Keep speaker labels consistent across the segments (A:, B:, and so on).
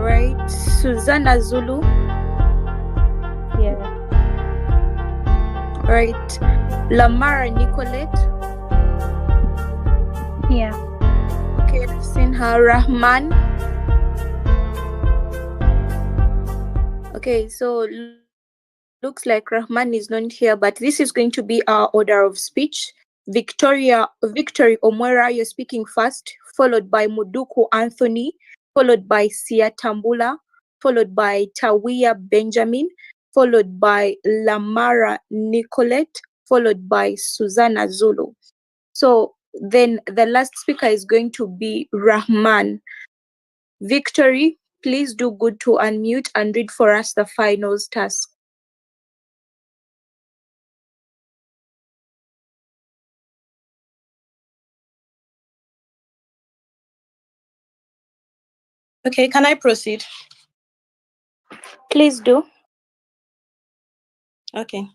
A: right. Susanna Zulu.
B: Yeah.
A: Right. Lamara Nicolette.
B: Yeah.
A: Okay, I've seen her. Rahman. Okay, so looks like Rahman is not here, but this is going to be our order of speech. Victory Omwera, you're speaking first, followed by Muduku Anthony, followed by Sia Tambula, followed by Tawia Benjamin, followed by Lamara Nicolette, followed by Susanna Zulu. So then the last speaker is going to be Rahman. Victory, please do good to unmute and read for us the finals task.
C: Okay, can I proceed?
A: Please do.
C: Okay.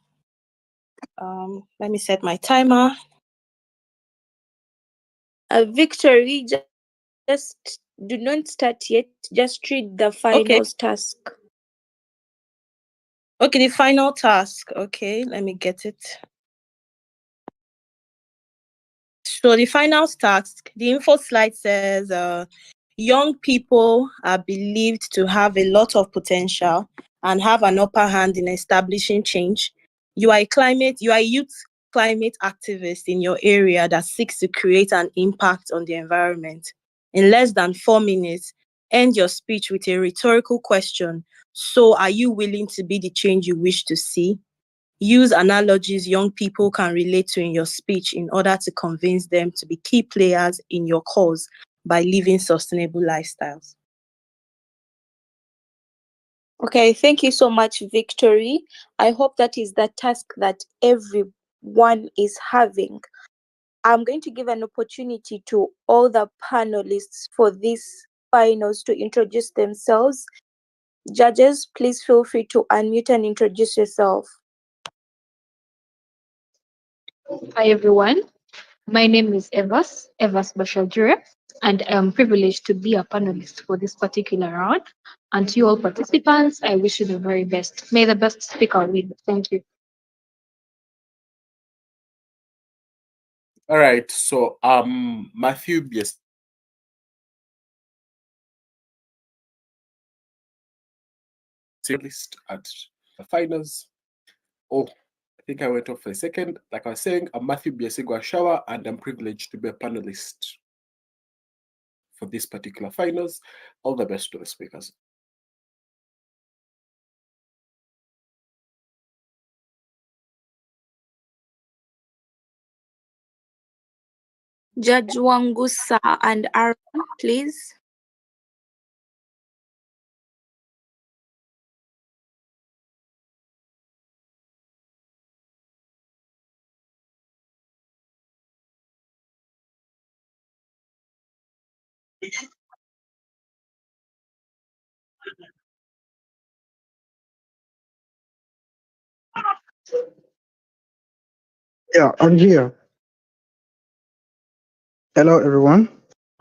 C: Let me set my timer.
A: Victory, just do not start yet. Just read the finals task.
C: Okay, the final task. Okay, let me get it. So the final task, the info slide says, young people are believed to have a lot of potential and have an upper hand in establishing change. You are a youth climate activist in your area that seeks to create an impact on the environment. In less than 4 minutes, end your speech with a rhetorical question. So, are you willing to be the change you wish to see? Use analogies young people can relate to in your speech in order to convince them to be key players in your cause by living sustainable lifestyles.
A: Okay, thank you so much, Victory. I hope that is the task that everyone is having. I'm going to give an opportunity to all the panelists for these finals to introduce themselves. Judges, please feel free to unmute and introduce yourself.
B: Hi, everyone. My name is Evas Bashajure, and I'm privileged to be a panelist for this particular round. And to you all participants, I wish you the very best. May the best speaker win. Thank you.
D: All right, so Matthew Bies. List at the finals. Oh, I think I went off for a second. Like I was saying, I'm Matthew Biesegwa Shawa, and I'm privileged to be a panelist for this particular finals. All the best to the speakers.
A: Judge Wangusa and Aaron, please.
E: Yeah, I'm here. Hello, everyone.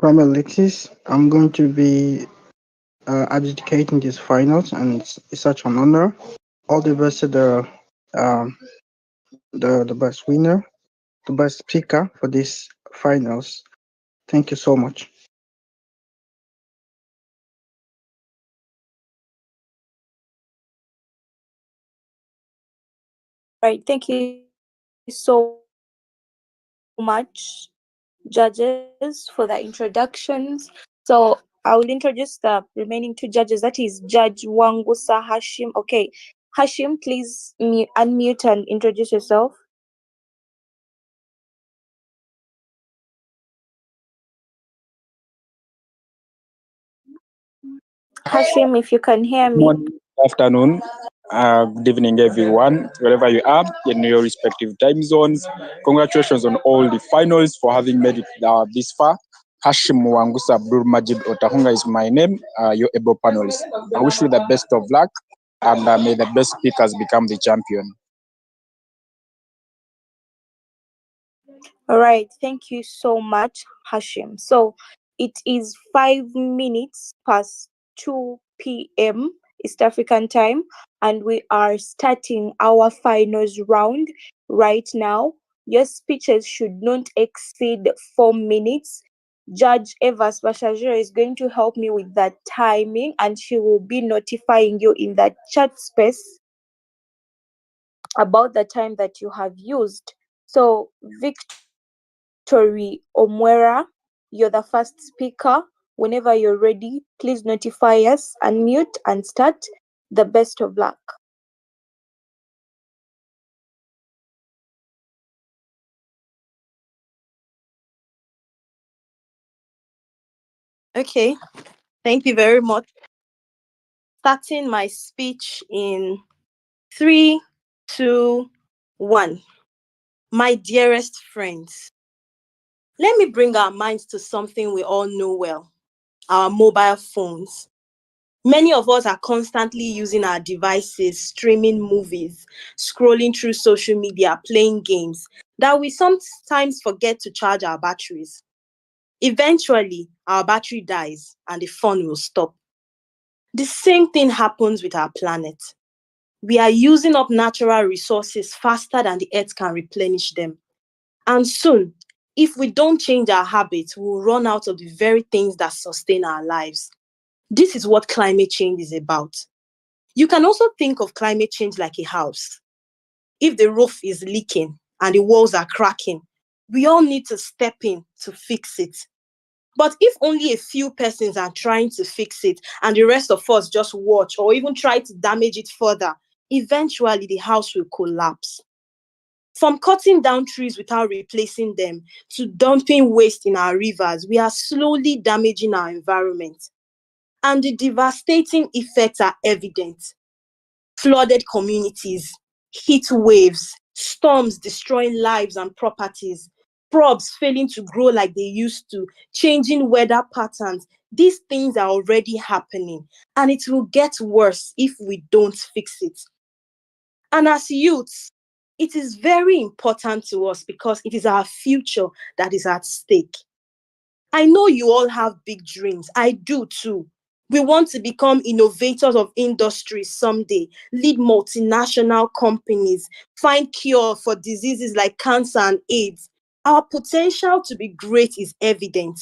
E: I'm Alexis. I'm going to be adjudicating these finals, and it's such an honor. All the best to the best winner, the best speaker for these finals. Thank you so much.
A: Right, thank you so much, judges, for the introductions. So I will introduce the remaining two judges. That is Judge Wangusa Hashim. Okay, Hashim, please unmute and introduce yourself. Hashim, if you can hear me.
F: Good afternoon, good evening, everyone, wherever you are in your respective time zones. Congratulations on all the finals for having made it this far. Hashim Wangusa Abdul Majid Otahunga is my name, your able panelists. I wish you the best of luck, and may the best speakers become the champion.
A: All right, thank you so much, Hashim. So it is 5 minutes past 2 p.m. East African time, and we are starting our finals round right now. Your speeches should not exceed 4 minutes. Judge Evas Bashajira is going to help me with that timing, and she will be notifying you in that chat space about the time that you have used. So, Victory Omwera, you're the first speaker. Whenever you're ready, please notify us, unmute, and start. The best of luck.
C: Okay, thank you very much. Starting my speech in 3, 2, 1. My dearest friends, let me bring our minds to something we all know well, our mobile phones. Many of us are constantly using our devices, streaming movies, scrolling through social media, playing games, that we sometimes forget to charge our batteries. Eventually, our battery dies and the phone will stop. The same thing happens with our planet. We are using up natural resources faster than the earth can replenish them. And soon, if we don't change our habits, we'll run out of the very things that sustain our lives. This is what climate change is about. You can also think of climate change like a house. If the roof is leaking and the walls are cracking, we all need to step in to fix it. But if only a few persons are trying to fix it and the rest of us just watch or even try to damage it further, eventually the house will collapse. From cutting down trees without replacing them to dumping waste in our rivers, we are slowly damaging our environment. And the devastating effects are evident. Flooded communities, heat waves, storms destroying lives and properties, crops failing to grow like they used to, changing weather patterns. These things are already happening, and it will get worse if we don't fix it. And as youths, it is very important to us because it is our future that is at stake. I know you all have big dreams. I do too. We want to become innovators of industry someday, lead multinational companies, find cure for diseases like cancer and AIDS. Our potential to be great is evident.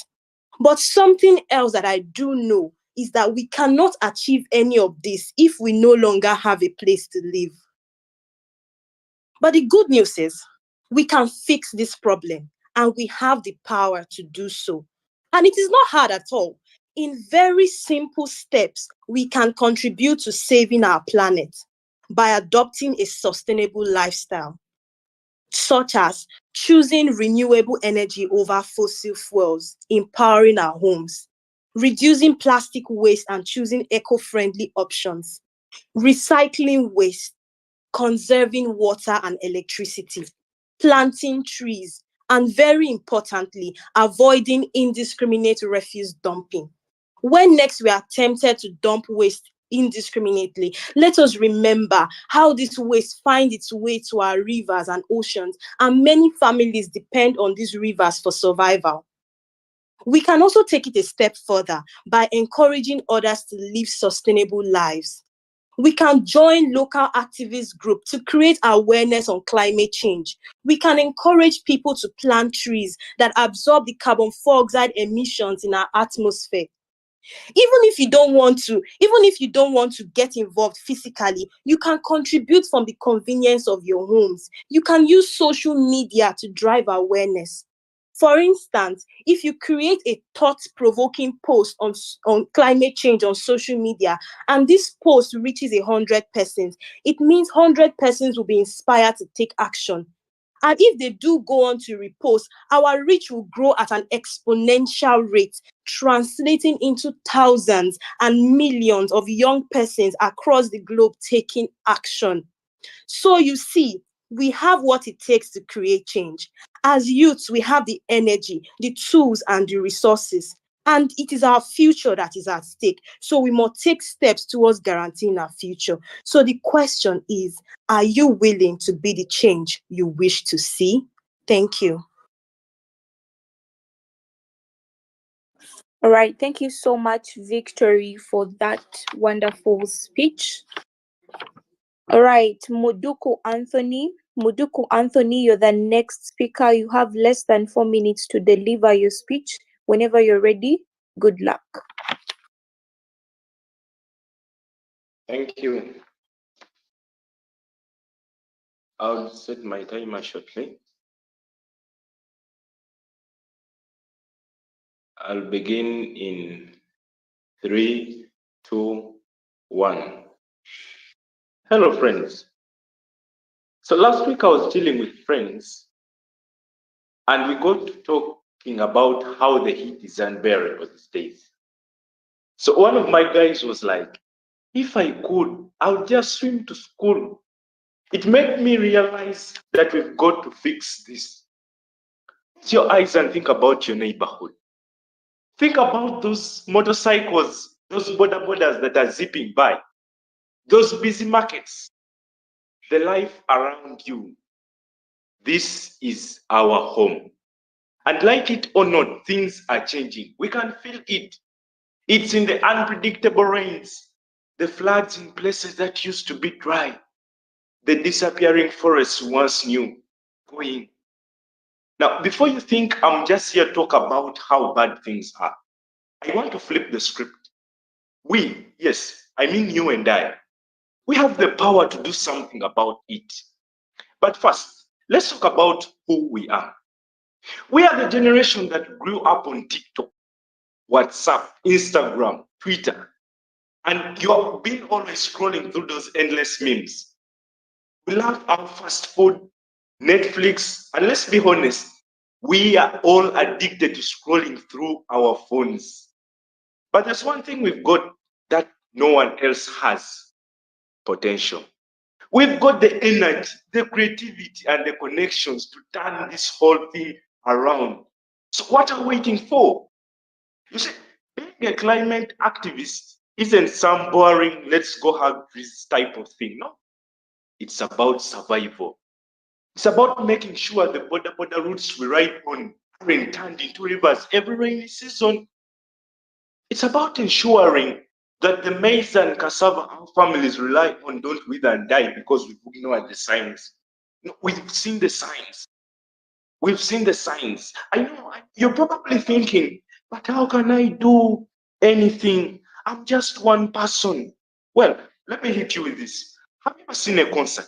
C: But something else that I do know is that we cannot achieve any of this if we no longer have a place to live. But the good news is we can fix this problem and we have the power to do so. And it is not hard at all. In very simple steps, we can contribute to saving our planet by adopting a sustainable lifestyle, such as choosing renewable energy over fossil fuels, empowering our homes, reducing plastic waste and choosing eco-friendly options, recycling waste, conserving water and electricity, planting trees, and very importantly, avoiding indiscriminate refuse dumping. When next we are tempted to dump waste indiscriminately, let us remember how this waste finds its way to our rivers and oceans, and many families depend on these rivers for survival. We can also take it a step further by encouraging others to live sustainable lives. We can join local activist groups to create awareness on climate change. We can encourage people to plant trees that absorb the carbon dioxide emissions in our atmosphere. Even if you don't want to get involved physically, you can contribute from the convenience of your homes. You can use social media to drive awareness. For instance, if you create a thought-provoking post on climate change on social media, and this post reaches 100 persons, it means 100 persons will be inspired to take action. And if they do go on to repost, our reach will grow at an exponential rate, translating into thousands and millions of young persons across the globe taking action. So you see, we have what it takes to create change. As youths, we have the energy, the tools, and the resources. And it is our future that is at stake. So we must take steps towards guaranteeing our future. So the question is, are you willing to be the change you wish to see? Thank you.
A: All right. Thank you so much, Victory, for that wonderful speech. All right. Muduku Anthony. Muduku Anthony, you're the next speaker. You have less than 4 minutes to deliver your speech. Whenever you're ready, good luck.
G: Thank you. I'll set my timer shortly. I'll begin in 3, 2, 1. Hello, friends. So last week I was dealing with friends, and we got to talking about how the heat is unbearable these days. So one of my guys was like, if I could, I would just swim to school. It made me realize that we've got to fix this. Close your eyes and think about your neighborhood. Think about those motorcycles, those borders that are zipping by, those busy markets, the life around you. This is our home. And like it or not, things are changing. We can feel it. It's in the unpredictable rains, the floods in places that used to be dry, the disappearing forests we once knew going. Now, before you think I'm just here to talk about how bad things are, I want to flip the script. We, yes, I mean you and I, we have the power to do something about it. But first, let's talk about who we are. We are the generation that grew up on TikTok, WhatsApp, Instagram, Twitter, and you have been always scrolling through those endless memes. We love our fast food, Netflix, and let's be honest, we are all addicted to scrolling through our phones. But there's one thing we've got that no one else has: potential. We've got the energy, the creativity, and the connections to turn this whole thing around. So, what are we waiting for? You see, being a climate activist isn't some boring, let's go hug trees type of thing. No, it's about survival. It's about making sure the border routes we ride on aren't turned into rivers every rainy season. It's about ensuring that the maize and cassava our families rely on don't wither and die because we've ignored the signs. No, we've seen the signs. We've seen the signs. I know you're probably thinking, but how can I do anything? I'm just one person. Well, let me hit you with this. Have you ever seen a concert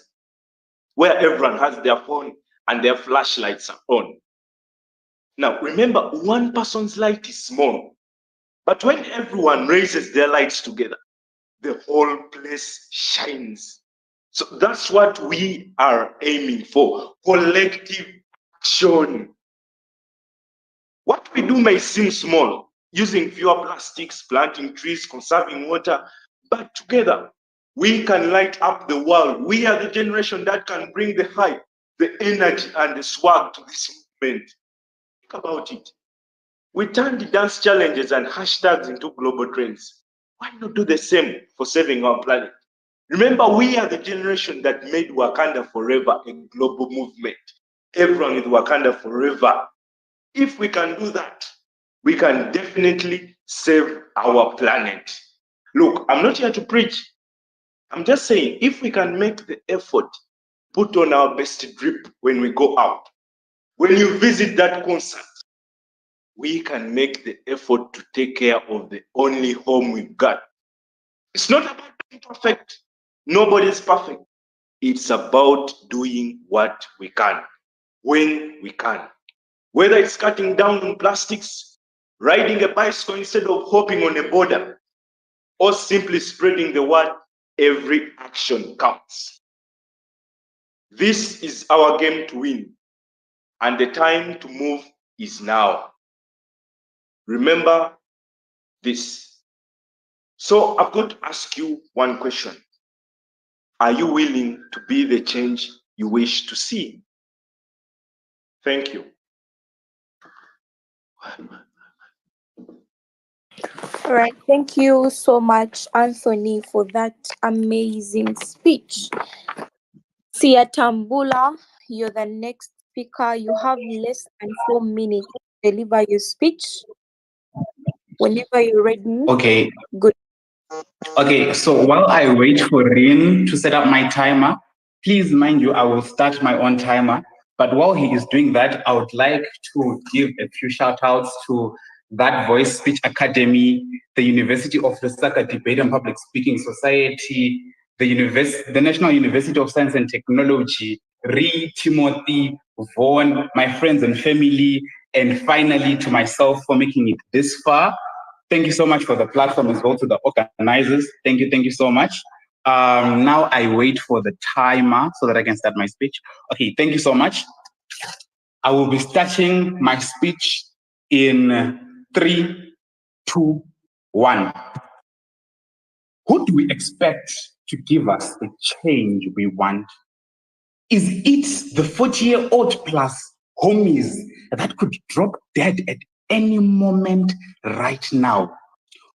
G: where everyone has their phone and their flashlights are on? Now, remember, one person's light is small, but when everyone raises their lights together, the whole place shines. So that's what we are aiming for: collective action. What we do may seem small, using fewer plastics, planting trees, conserving water, but together we can light up the world. We are the generation that can bring the hype, the energy, and the swag to this movement. Think about it. We turned the dance challenges and hashtags into global trends. Why not do the same for saving our planet? Remember, we are the generation that made Wakanda Forever a global movement. Everyone with Wakanda Forever. If we can do that, we can definitely save our planet. Look, I'm not here to preach. I'm just saying, if we can make the effort, put on our best drip when we go out, when you visit that concert, we can make the effort to take care of the only home we've got. It's not about being perfect. Nobody's perfect. It's about doing what we can, when we can. Whether it's cutting down on plastics, riding a bicycle instead of hopping on a border, or simply spreading the word, every action counts. This is our game to win, and the time to move is now. Remember this. So I've got to ask you one question. Are you willing to be the change you wish to see? Thank you.
A: All right. Thank you so much, Anthony, for that amazing speech. Sia Tambula, you're the next speaker. You have less than 4 minutes to deliver your speech. Whenever you're ready.
H: Okay.
A: Good.
H: Okay, so while I wait for Rin to set up my timer, please mind you, I will start my own timer. But while he is doing that, I would like to give a few shout outs to That Voice Speech Academy, the University of Lusaka Debate and Public Speaking Society, the National University of Science and Technology, Timothy, Vaughan, my friends and family, and finally to myself for making it this far. Thank you so much for the platform as well to the organizers. Thank you so much. Now I wait for the timer so that I can start my speech. Okay, thank you so much. I will be starting my speech in 3, 2, 1. Who do we expect to give us the change we want? Is it the 40-year-old plus homies that could drop dead at any moment right now?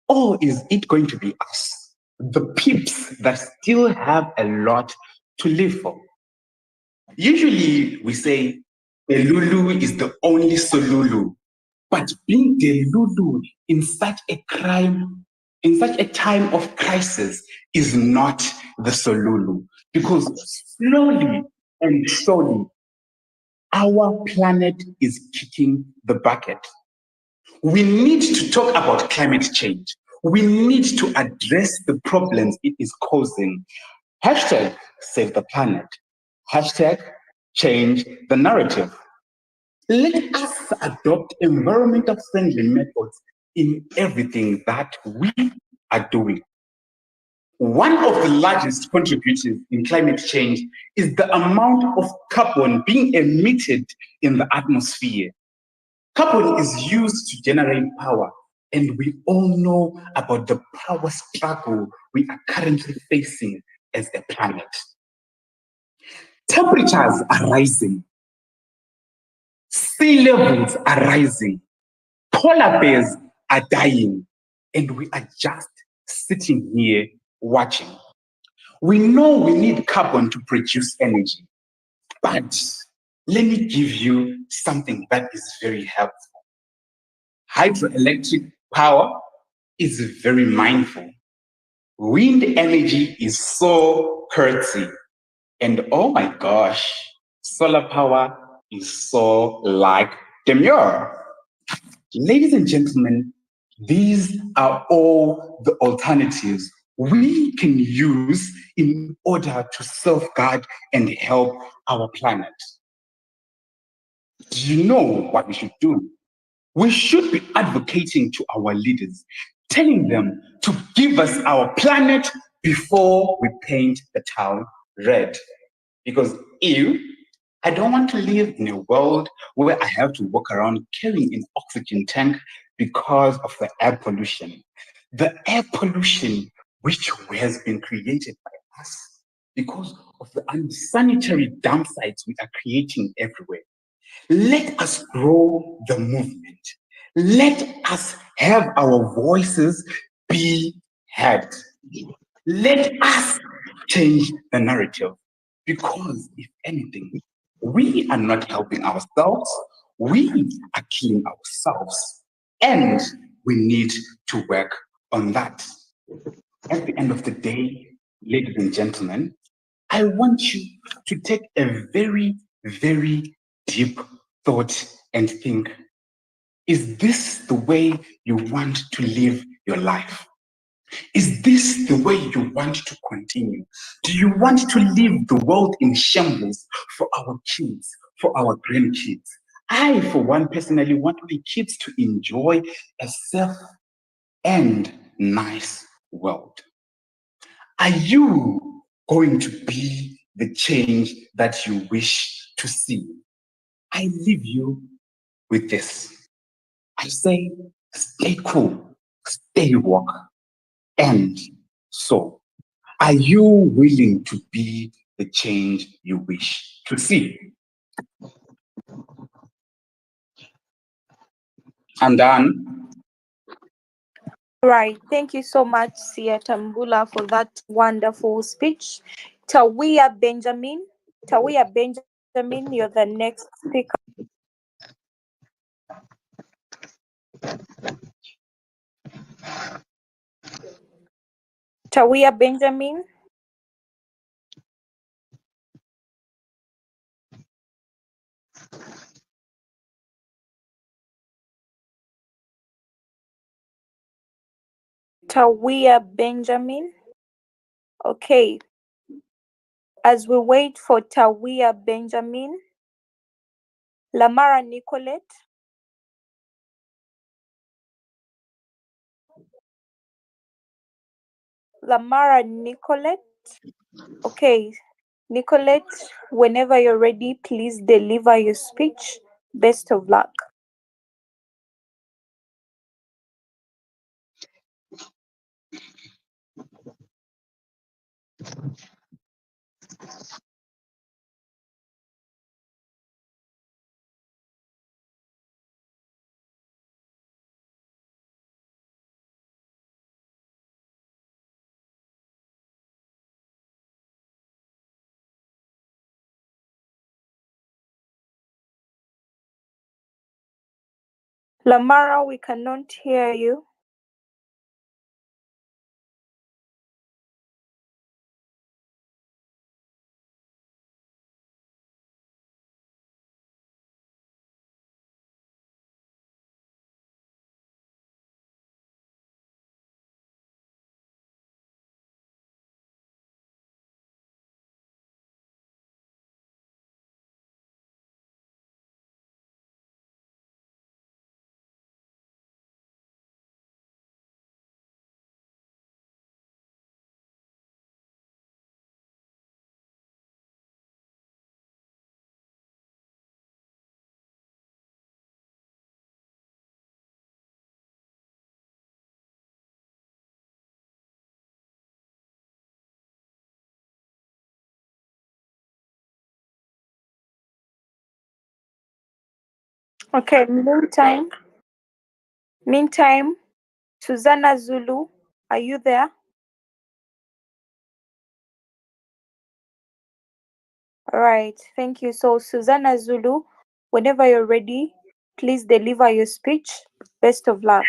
H: Or is it going to be us, the peeps that still have a lot to live for? Usually we say, Delulu is the only Solulu. But being Delulu in such a time of crisis is not the Solulu. Because slowly and surely, our planet is kicking the bucket. We need to talk about climate change. We need to address the problems it is causing. Hashtag save the planet. Hashtag change the narrative. Let us adopt environmental friendly methods in everything that we are doing. One of the largest contributors in climate change is the amount of carbon being emitted in the atmosphere. Carbon is used to generate power, and we all know about the power struggle we are currently facing as a planet. Temperatures are rising, sea levels are rising, polar bears are dying, and we are just sitting here watching. We know we need carbon to produce energy, but let me give you something that is very helpful. Hydroelectric power is very mindful. Wind energy is so curtsy. And oh my gosh, solar power is so like demure. Ladies and gentlemen, these are all the alternatives we can use in order to safeguard and help our planet. Do you know what we should do? We should be advocating to our leaders, telling them to give us our planet before we paint the town red. Because I don't want to live in a world where I have to walk around carrying an oxygen tank because of the air pollution. The air pollution which has been created by us because of the unsanitary dump sites we are creating everywhere. Let us grow the movement. Let us have our voices be heard. Let us change the narrative. Because if anything, we are not helping ourselves, we are killing ourselves. And we need to work on that. At the end of the day, ladies and gentlemen, I want you to take a very, very deep thought and think, is this the way you want to live your life? Is this the way you want to continue? Do you want to leave the world in shambles for our kids, for our grandkids? I, for one, personally want my kids to enjoy a safe and nice world. Are you going to be the change that you wish to see? I leave you with this. I say, stay cool, stay woke, and so, are you willing to be the change you wish to see? I'm done.
A: Right. Thank you so much, Sia Tambula, for that wonderful speech. Tawia Benjamin, you're the next speaker. Tawia Benjamin. Tawia Benjamin. Okay. As we wait for Tawia Benjamin, Lamara Nicolette. Lamara Nicolette. Okay, Nicolette, whenever you're ready, please deliver your speech. Best of luck. Lamara, we cannot hear you. Okay, meantime, Susanna Zulu, are you there? All right, thank you. So, Susanna Zulu, whenever you're ready, please deliver your speech. Best of luck.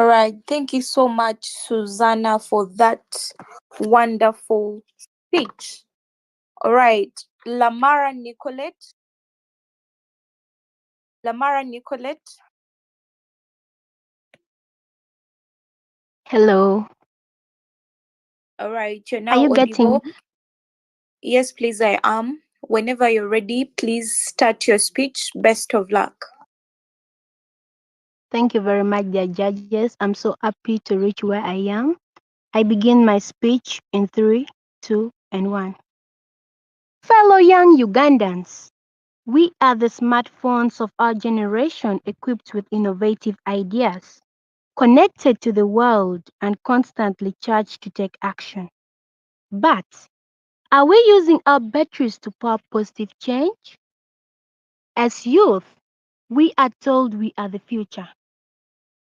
A: All right. Thank you so much, Susanna, for that wonderful speech. All right. Lamara Nicolette. Lamara Nicolette.
I: Hello.
A: All right. You're
I: Are
A: now
I: you getting?
A: audible. Yes, please, I am. Whenever you're ready, please start your speech. Best of luck.
I: Thank you very much, dear judges. I'm so happy to reach where I am. I begin my speech in 3, 2, and 1. Fellow young Ugandans, we are the smartphones of our generation equipped with innovative ideas, connected to the world, and constantly charged to take action. But are we using our batteries to power positive change? As youth, we are told we are the future.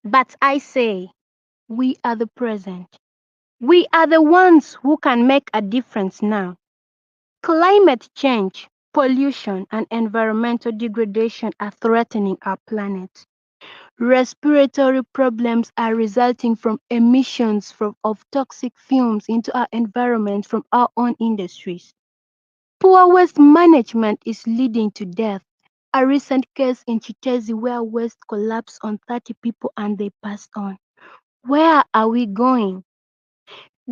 I: But I say, we are the present. We are the ones who can make a difference now. Climate change, pollution, and environmental degradation are threatening our planet. Respiratory problems are resulting from emissions of toxic fumes into our environment from our own industries. Poor waste management is leading to death. A recent case in Chitezi where waste collapsed on 30 people and they passed on. Where are we going?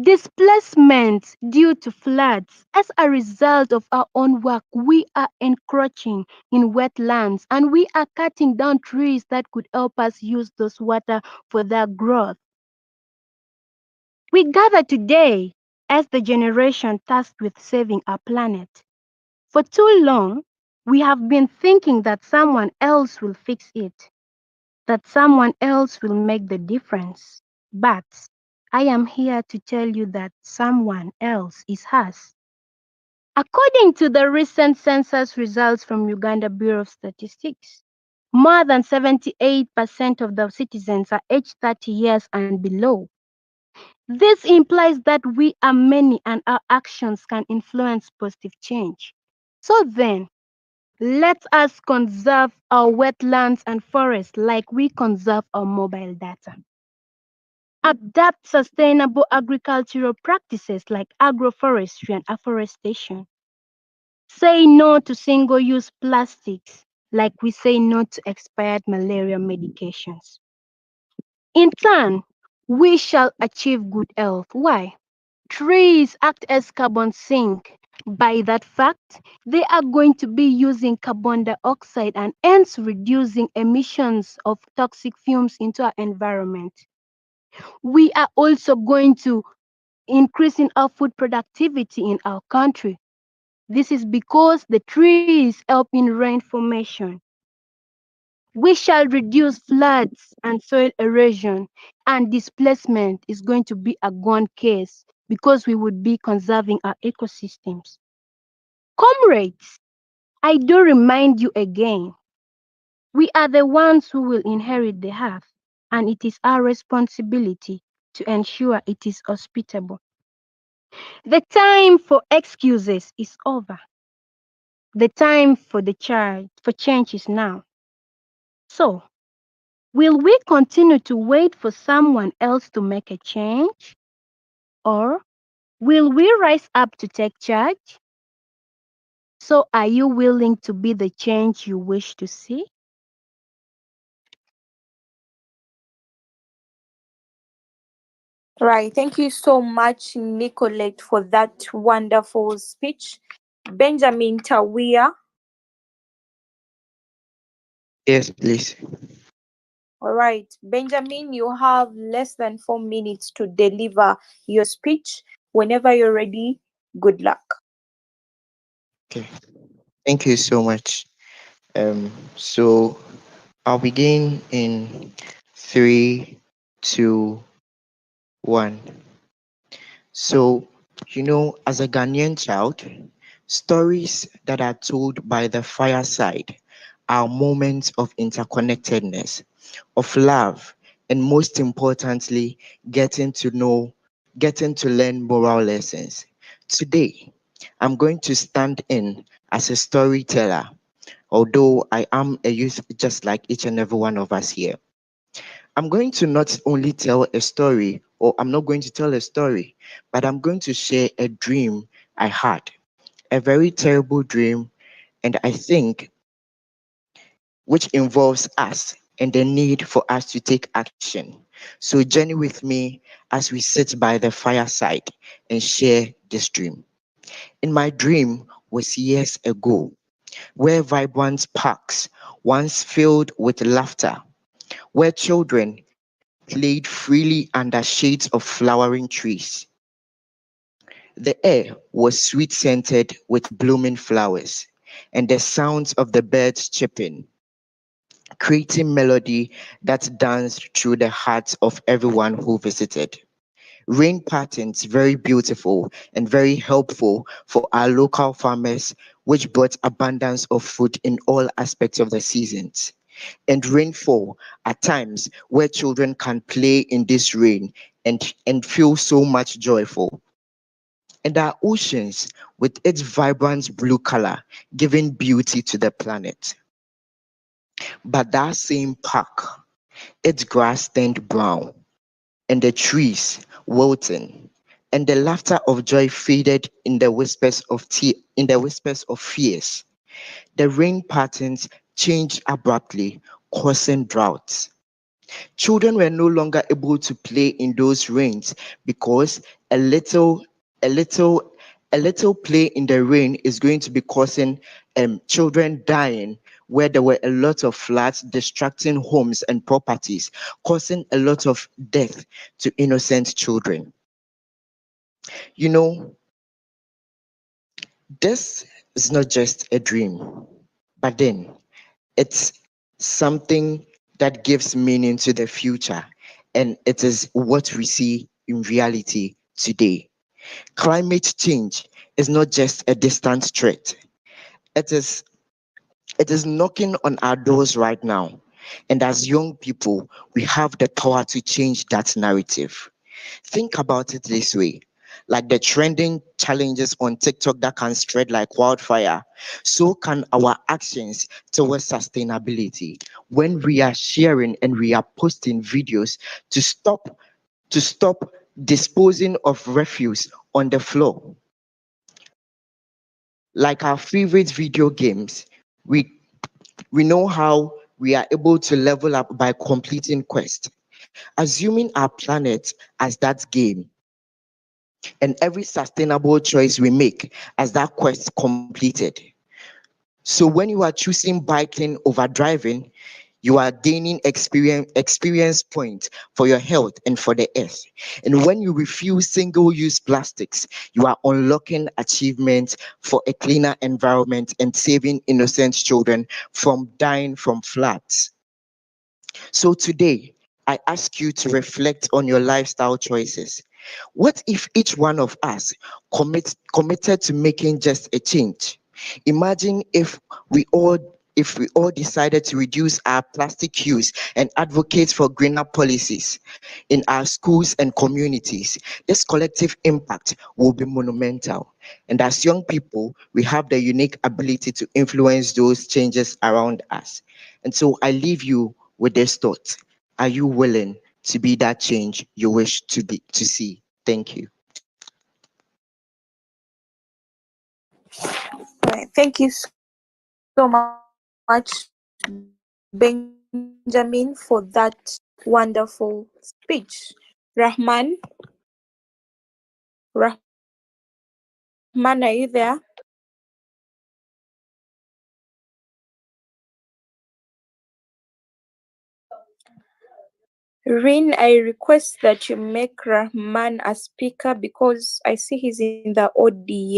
I: Displacement due to floods. As a result of our own work, we are encroaching in wetlands and we are cutting down trees that could help us use those water for their growth. We gather today as the generation tasked with saving our planet. For too long, we have been thinking that someone else will fix it, that someone else will make the difference. But I am here to tell you that someone else is us. According to the recent census results from Uganda Bureau of Statistics, more than 78% of the citizens are aged 30 years and below. This implies that we are many and our actions can influence positive change. So then, let us conserve our wetlands and forests like we conserve our mobile data. Adapt sustainable agricultural practices like agroforestry and afforestation. Say no to single-use plastics like we say no to expired malaria medications. In turn, we shall achieve good health. Why? Trees act as carbon sink. By that fact, they are going to be using carbon dioxide and hence reducing emissions of toxic fumes into our environment. We are also going to increase in our food productivity in our country. This is because the trees help in rain formation. We shall reduce floods and soil erosion, and displacement is going to be a gone case because we would be conserving our ecosystems. Comrades, I do remind you again, we are the ones who will inherit the earth, and it is our responsibility to ensure it is hospitable. The time for excuses is over. The time for change is now. So, will we continue to wait for someone else to make a change? Or will we rise up to take charge? So, are you willing to be the change you wish to see?
A: Right. Thank you so much, Nicolette, for that wonderful speech. Benjamin Tawia.
J: Yes, please.
A: All right. Benjamin, you have less than 4 minutes to deliver your speech. Whenever you're ready, good luck.
J: Okay. Thank you so much. So I'll begin in 3, 2, 1. So, as a Ghanaian child, stories that are told by the fireside are moments of interconnectedness, of love, and most importantly, getting to learn moral lessons. Today, I'm going to stand in as a storyteller, although I am a youth just like each and every one of us here. I'm going to not only tell a story, or I'm not going to tell a story, but I'm going to share a dream I had, a very terrible dream, and I think which involves us and the need for us to take action. So journey with me as we sit by the fireside and share this dream. In my dream was years ago, where vibrant parks once filled with laughter, where children played freely under shades of flowering trees. The air was sweet scented with blooming flowers, and the sounds of the birds chirping, creating melody that danced through the hearts of everyone who visited. Rain patterns very beautiful and very helpful for our local farmers, which brought abundance of food in all aspects of the seasons. And rainfall at times where children can play in this rain and feel so much joyful. And our oceans with its vibrant blue color, giving beauty to the planet. But that same park, its grass turned brown, and the trees wilting, and the laughter of joy faded in the whispers of fears. The rain patterns changed abruptly, causing droughts. Children were no longer able to play in those rains because a little, a little, a little play in the rain is going to be causing children dying, where there were a lot of floods distracting homes and properties, causing a lot of death to innocent children. You know, this is not just a dream, but then it's something that gives meaning to the future, and it is what we see in reality today. Climate change is not just a distant threat. It is it is knocking on our doors right now. And as young people, we have the power to change that narrative. Think about it this way, like the trending challenges on TikTok that can spread like wildfire, so can our actions towards sustainability. When we are sharing and we are posting videos to stop disposing of refuse on the floor, like our favorite video games, we know how we are able to level up by completing quests. Assuming our planet as that game, and every sustainable choice we make as that quest completed. So when you are choosing biking over driving, you are gaining experience points for your health and for the earth. And when you refuse single-use plastics, you are unlocking achievements for a cleaner environment and saving innocent children from dying from floods. So today, I ask you to reflect on your lifestyle choices. What if each one of us committed to making just a change? Imagine if we all decided to reduce our plastic use and advocate for greener policies in our schools and communities. This collective impact will be monumental. And as young people, we have the unique ability to influence those changes around us. And so I leave you with this thought. Are you willing to be that change you wish to see? Thank you.
A: Right. Thank you so much, Benjamin, for that wonderful speech. Rahman, Rahman, are you there? Rin, I request that you make Rahman a speaker because I see he's in the audience.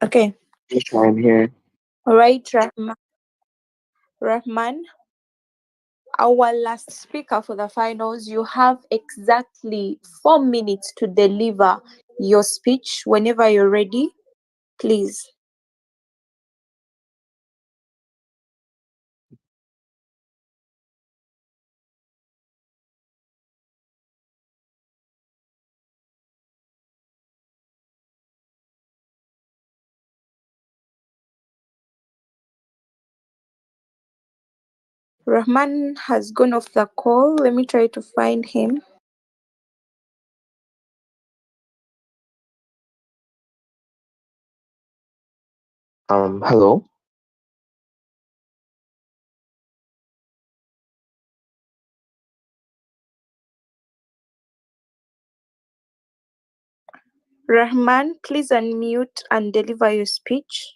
A: Okay.
K: Yes, I'm here.
A: All right, Rahman, our last speaker for the finals. You have exactly 4 minutes to deliver your speech whenever you're ready. Please. Rahman has gone off the call. Let me try to find him.
K: Hello.
A: Rahman, please unmute and deliver your speech.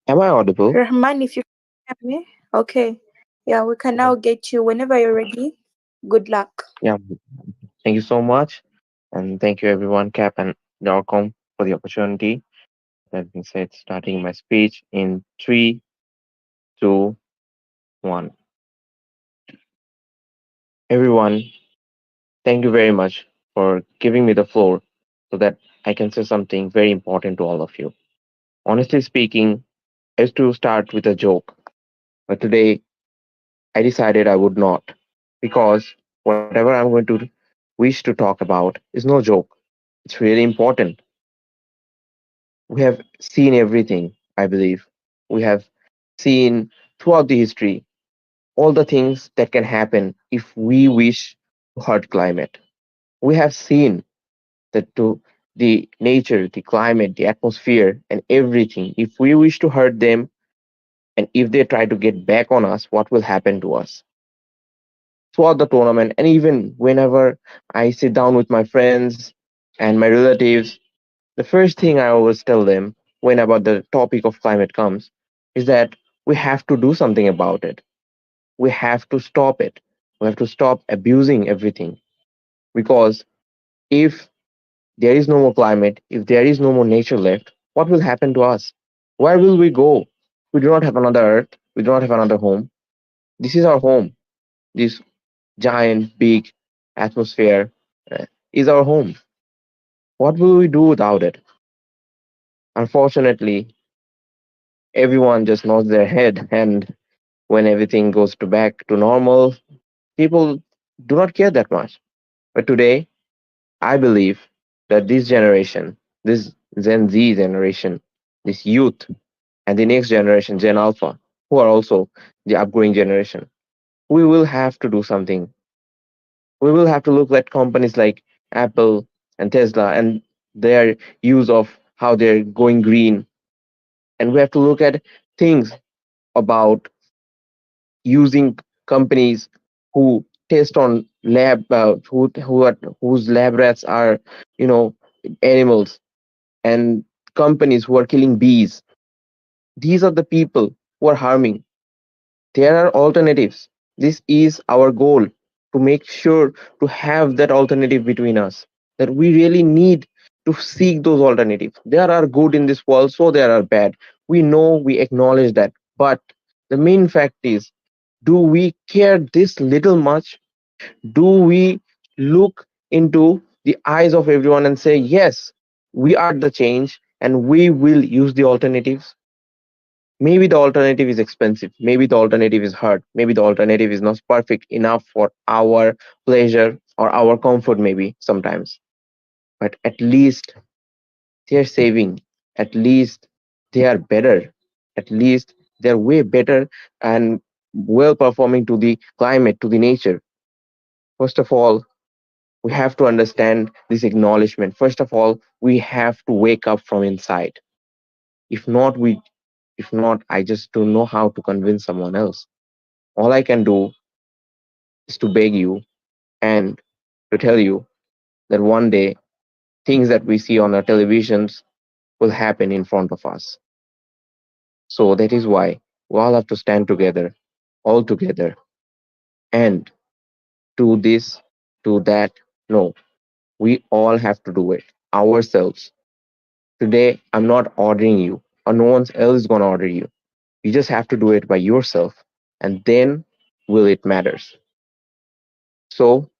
K: Am I audible?
A: Rahman, if you can hear me. Okay. Yeah, we can now get you whenever you're ready. Good luck.
K: Yeah. Thank you so much. And thank you everyone, Cap and Dorcom, for the opportunity. That being said, starting my speech in three, two, one. Everyone, thank you very much for giving me the floor so that I can say something very important to all of you. Honestly speaking, I used to start with a joke, but today I decided I would not, because whatever I'm going to wish to talk about is no joke. It's really important. We have seen everything, I believe. We have seen throughout the history all the things that can happen if we wish to hurt climate. We have seen that to the nature, the climate, the atmosphere, and everything, if we wish to hurt them and if they try to get back on us, what will happen to us? Throughout the tournament, and even whenever I sit down with my friends and my relatives, the first thing I always tell them when about the topic of climate comes is that we have to do something about it. We have to stop it. We have to stop abusing everything. Because if there is no more climate, if there is no more nature left, what will happen to us? Where will we go? We do not have another earth. We do not have another home. This is our home. This giant, big atmosphere is our home. What will we do without it? Unfortunately, everyone just nods their head, and when everything goes to back to normal, people do not care that much. But today, I believe that this generation, this Gen Z generation, this youth, and the next generation, Gen Alpha, who are also the upgrowing generation, we will have to do something. We will have to look at companies like Apple and Tesla and their use of how they're going green. And we have to look at things about using companies who test on lab whose lab rats are, you know, animals, and companies who are killing bees. These are the people who are harming. There are alternatives. This is our goal, to make sure to have that alternative between us, that we really need to seek those alternatives. There are good in this world, so there are bad. We know, we acknowledge that. But the main fact is, do we care this little much? Do we look into the eyes of everyone and say, yes, we are the change and we will use the alternatives? Maybe the alternative is expensive. Maybe the alternative is hard. Maybe the alternative is not perfect enough for our pleasure or our comfort, maybe sometimes. But at least they're saving. At least they are better. At least they're way better and well performing to the climate, to the nature. First of all, we have to understand this acknowledgement. First of all, we have to wake up from inside. If not, I just don't know how to convince someone else. All I can do is to beg you and to tell you that one day things that we see on our televisions will happen in front of us. So that is why we all have to stand together, all together, and do this, do that. No, we all have to do it ourselves. Today, I'm not ordering you, or no one else is going to order you. You just have to do it by yourself, and then will it matters. So,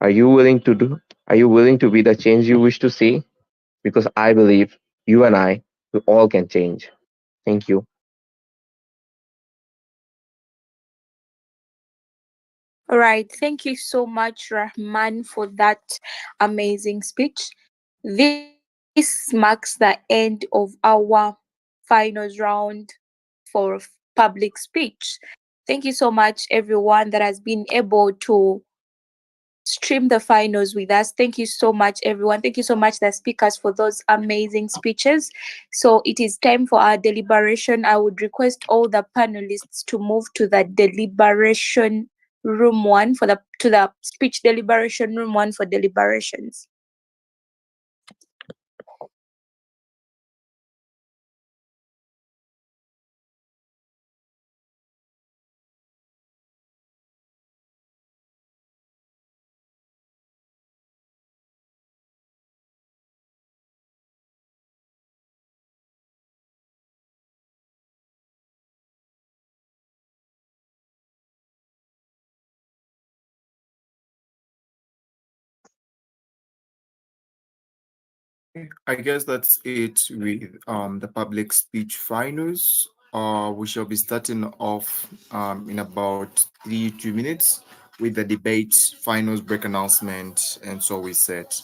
K: are you willing to do? Are you willing to be the change you wish to see? Because I believe you and I, we all can change. Thank you.
A: All right. Thank you so much, Rahman, for that amazing speech. This marks the end of our finals round for public speech. Thank you so much, everyone that has been able to stream the finals with us. Thank you so much, everyone. Thank you so much, the speakers, for those amazing speeches. So it is time for our deliberation. I would request all the panelists to move to the deliberation room one for the speech deliberation room one for deliberations.
L: I guess that's it with the public speech finals. We shall be starting off in about 2 minutes with the debate finals break announcement, and so we set.